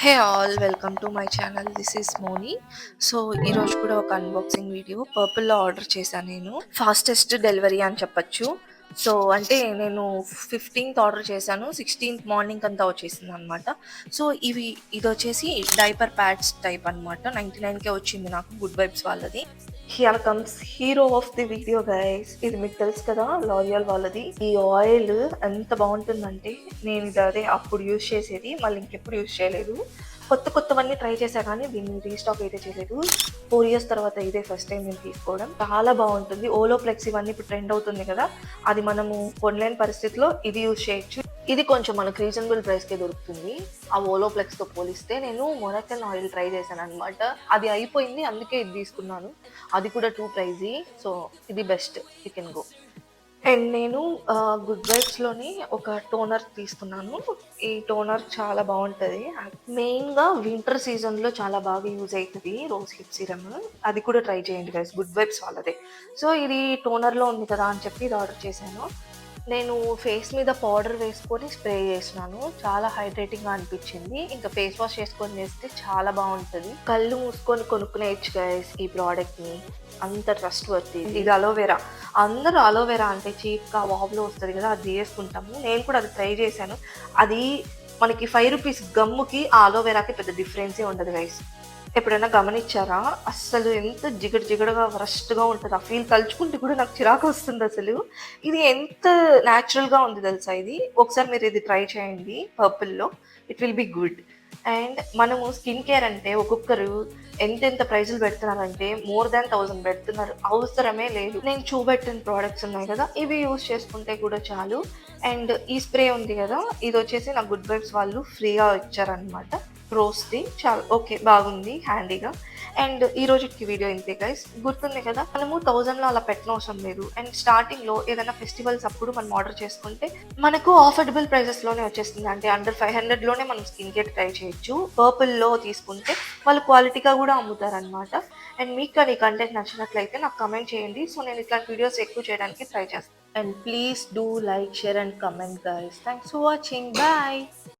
Hey all welcome to my channel. This is Moni. So ఈరోజు కూడా ఒక unboxing video పర్పుల్లో order చేశాను. నేను ఫాస్టెస్ట్ డెలివరీ అని చెప్పచ్చు. సో అంటే నేను 15th ఆర్డర్ చేశాను, 16th మార్నింగ్ అంతా వచ్చేసింది అనమాట. సో ఇది వచ్చేసి డైపర్ ప్యాడ్స్ టైప్ అనమాట. 99కే వచ్చింది నాకు, గుడ్ వైబ్స్ వాళ్ళది. Here comes hero of the video guys. ఇది మీకు తెలుసు కదా, లారియల్ వాళ్ళది. ఈ ఆయిల్ ఎంత బాగుంటుందంటే, నేను ఇది అదే అప్పుడు యూజ్ చేసేది, మళ్ళీ ఇంకెప్పుడు యూజ్ చేయలేదు. కొత్తవన్నీ ట్రై చేశా కానీ దీన్ని రీస్టాక్ అయితే చేయలేదు. 4 years తర్వాత ఇదే ఫస్ట్ టైం నేను తీసుకోవడం. చాలా బాగుంటుంది. ఓలోప్లెక్స్ ఇవన్నీ ఇప్పుడు ట్రెండ్ అవుతుంది కదా, అది మనము కొనలేని పరిస్థితిలో ఇది యూజ్ చేయొచ్చు. ఇది కొంచెం మనకు రీజనబుల్ ప్రైస్కే దొరుకుతుంది ఆ ఓలోప్లెక్స్తో పోలిస్తే. నేను మొరక్కన్ ఆయిల్ ట్రై చేశాను అనమాట, అది అయిపోయింది, అందుకే ఇది తీసుకున్నాను. అది కూడా 2 ప్రైజీ. సో ఇది best, you can go. And నేను గుడ్ వైబ్స్లోని ఒక టోనర్ తీసుకున్నాను. ఈ టోనర్ చాలా బాగుంటుంది. మెయిన్గా వింటర్ సీజన్లో చాలా బాగా యూజ్ అవుతుంది రోజ్ హిప్ సీరమ్. అది కూడా ట్రై చేయండి గైస్, గుడ్ వైబ్స్ వాళ్ళదే. సో ఇది టోనర్లో ఉంది కదా అని చెప్పి ఇది ఆర్డర్ చేశాను. నేను ఫేస్ మీద పౌడర్ వేసుకొని స్ప్రే చేసినాను, చాలా హైడ్రేటింగ్గా అనిపించింది. ఇంకా ఫేస్ వాష్ చేసుకొని చేస్తే చాలా బాగుంటుంది. కళ్ళు మూసుకొని కొనుక్కునేయచ్చు గైస్ ఈ ప్రోడక్ట్ని, అంత ట్రస్ట్ వర్తి. ఇది అలోవెరా. అందరూ అలోవెరా అంటే చీప్గా వాబ్లో వస్తుంది కదా, అది చేసుకుంటాము. నేను కూడా అది ట్రై చేశాను. అది మనకి 5 రూపీస్ గమ్ముకి ఆ అలోవెరాకి పెద్ద డిఫరెన్సే ఉండదు గైస్. ఎప్పుడైనా గమనించారా? అస్సలు ఎంత జిగటగా వరస్ట్‌గా ఉంటది. ఆ ఫీల్ తలుచుకుంటే కూడా నాకు చిరాకొస్తుంది అసలు. ఇది ఎంత న్యాచురల్‌గా ఉంది తెలుసా ఇది. ఒకసారి మీరు ఇది ట్రై చేయండి పర్పుల్‌లో. It will be good. And మనము స్కిన్ కేర్ అంటే ఒక్కొక్కరు ఎంతెంత ప్రైజులు పెడుతున్నారంటే మోర్ దాన్ 1000 పెడుతున్నారు. అవసరమే లేదు. నేను చూపెట్టిన ప్రోడక్ట్స్ ఉన్నాయి కదా, ఇవి యూజ్ చేసుకుంటే కూడా చాలు. అండ్ ఈ స్ప్రే ఉంది కదా, ఇది వచ్చేసి నాకు గుడ్ వైబ్స్ వాళ్ళు ఫ్రీగా ఇచ్చారనమాట. రోస్‌ది చాలా ఓకే, బాగుంది, హ్యాండీగా. అండ్ ఈ రోజుకి వీడియో ఇంతే గైస్. గుర్తుంది కదా, మనము 1000లో అలా పెట్టనవసరం లేదు. అండ్ స్టార్టింగ్‌లో ఏదైనా ఫెస్టివల్స్ అప్పుడు మనం ఆర్డర్ చేసుకుంటే మనకు అఫోర్డబుల్ ప్రైజెస్‌లోనే వచ్చేస్తుంది. అంటే అండర్ 500లోనే మనం స్కిన్ కేర్ ట్రై చేయొచ్చు. పర్పుల్‌లో తీసుకుంటే వాళ్ళు క్వాలిటీగా కూడా అమ్ముతారనమాట. అండ్ మీకు కానీ ఈ కంటెంట్ నచ్చినట్లయితే నాకు కమెంట్ చేయండి. సో నేను ఇట్లాంటి వీడియోస్ ఎక్కువ చేయడానికి ట్రై చేస్తాను. And please do like, share and comment guys. Thanks for watching. Bye.